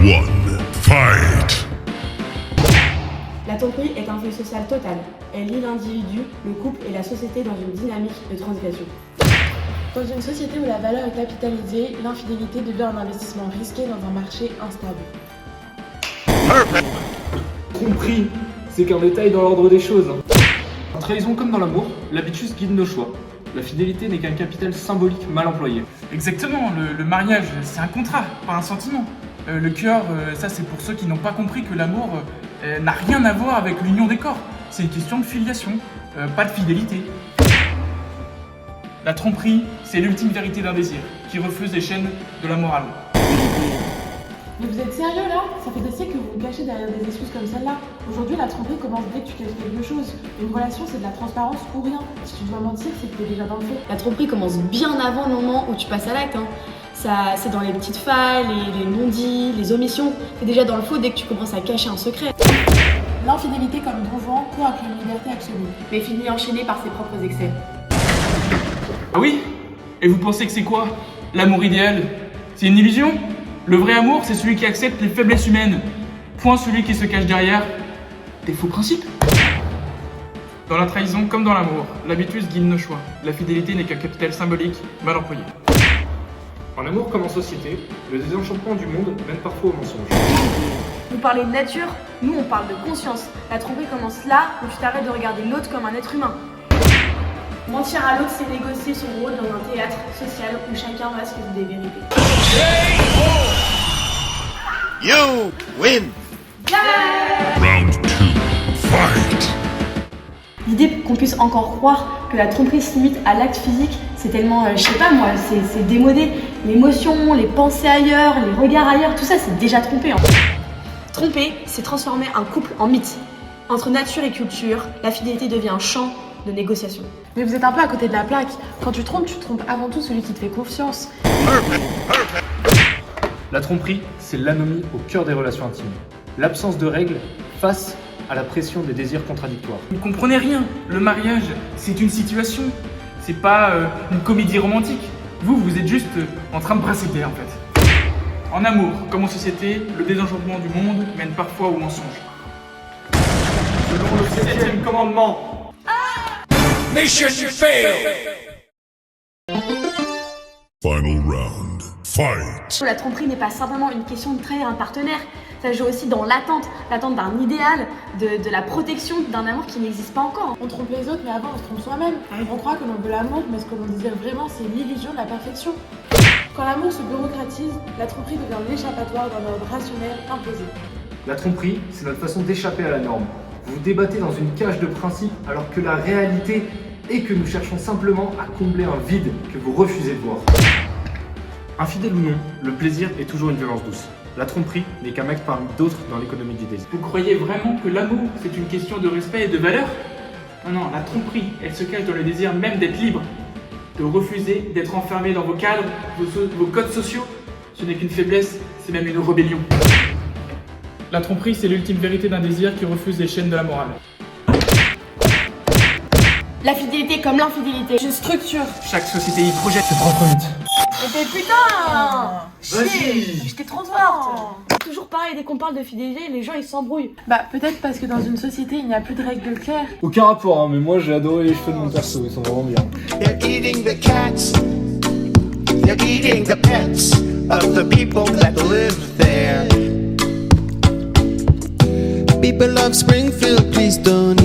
one, fight! La tromperie est un fait social total. Elle lie l'individu, le couple et la société dans une dynamique de transgression. Dans une société où la valeur est capitalisée, l'infidélité devient un investissement risqué dans un marché instable. Tromperie, c'est qu'un détail dans l'ordre des choses. En trahison comme dans l'amour, l'habitus guide nos choix. La fidélité n'est qu'un capital symbolique mal employé. Exactement, le mariage, c'est un contrat, pas un sentiment. Le cœur, ça c'est pour ceux qui n'ont pas compris que l'amour n'a rien à voir avec l'union des corps. C'est une question de filiation, pas de fidélité. La tromperie, c'est l'ultime vérité d'un désir, qui refuse les chaînes de la morale. Mais vous êtes sérieux là? Ça fait des siècles que vous vous cachez derrière des excuses comme celle-là. Aujourd'hui, la tromperie commence dès que tu caches quelque chose. Une relation, c'est de la transparence ou rien. Si tu dois mentir, c'est que t'es déjà dans le faux. La tromperie commence bien avant le moment où tu passes à l'acte. C'est dans les petites failles, les non-dits, les omissions. T'es déjà dans le faux dès que tu commences à cacher un secret. L'infidélité comme Donjon court avec une liberté absolue. Mais finit enchaîné par ses propres excès. Ah oui? Et vous pensez que c'est quoi? L'amour idéal? C'est une illusion? Le vrai amour, c'est celui qui accepte les faiblesses humaines. Point celui qui se cache derrière des faux principes. Dans la trahison comme dans l'amour, l'habitus guide nos choix. La fidélité n'est qu'un capital symbolique mal employé. En amour comme en société, le désenchantement du monde mène parfois au mensonge. Vous parlez de nature, nous on parle de conscience. La tromperie commence là où tu t'arrêtes de regarder l'autre comme un être humain. Mentir à l'autre, c'est négocier son rôle dans un théâtre social où chacun masque des vérités. You win! Round 2, fight! L'idée qu'on puisse encore croire que la tromperie se limite à l'acte physique, c'est tellement, je sais pas moi, c'est démodé. L'émotion, les pensées ailleurs, les regards ailleurs, tout ça c'est déjà trompé en fait. Tromper, c'est transformer un couple en mythe. Entre nature et culture, la fidélité devient un champ de négociation. Mais vous êtes un peu à côté de la plaque. Quand tu trompes avant tout celui qui te fait confiance. La tromperie, c'est l'anomie au cœur des relations intimes. L'absence de règles face à la pression des désirs contradictoires. Vous ne comprenez rien. Le mariage, c'est une situation. C'est pas une comédie romantique. Vous êtes juste en train de brasser terre en fait. En amour, comme en société, le désenchantement du monde mène parfois au mensonge. Selon le 7e commandement, Mission fail! Final round, fight! La tromperie n'est pas simplement une question de trahir un partenaire, ça joue aussi dans l'attente d'un idéal, de la protection d'un amour qui n'existe pas encore. On trompe les autres, mais avant on se trompe soi-même. On croit que l'on veut l'amour, mais ce que l'on désire vraiment, c'est l'illusion de la perfection. Quand l'amour se bureaucratise, la tromperie devient l'échappatoire d'un ordre rationnel imposé. la tromperie, c'est notre façon d'échapper à la norme. Vous vous débattez dans une cage de principes alors que la réalité est que nous cherchons simplement à combler un vide que vous refusez de voir. Infidèle ou non, le plaisir est toujours une violence douce. La tromperie n'est qu'un acte parmi d'autres dans l'économie du désir. Vous croyez vraiment que l'amour, c'est une question de respect et de valeur? Non, la tromperie, elle se cache dans le désir même d'être libre, de refuser d'être enfermé dans vos cadres, vos codes sociaux. Ce n'est qu'une faiblesse, c'est même une rébellion. La tromperie, c'est l'ultime vérité d'un désir qui refuse les chaînes de la morale. La fidélité comme l'infidélité. Je structure. Chaque société y projette ses propres mythes. Mais putain Vas-y. J'étais trop forte. C'est toujours pareil, dès qu'on parle de fidélité, les gens ils s'embrouillent. Bah peut-être parce que dans une société il n'y a plus de règles claires. Aucun rapport, hein, mais moi j'ai adoré les cheveux de mon perso, ils sont vraiment bien. They're eating the cats. They're eating the pets of the people that live there. People of Springfield, please don't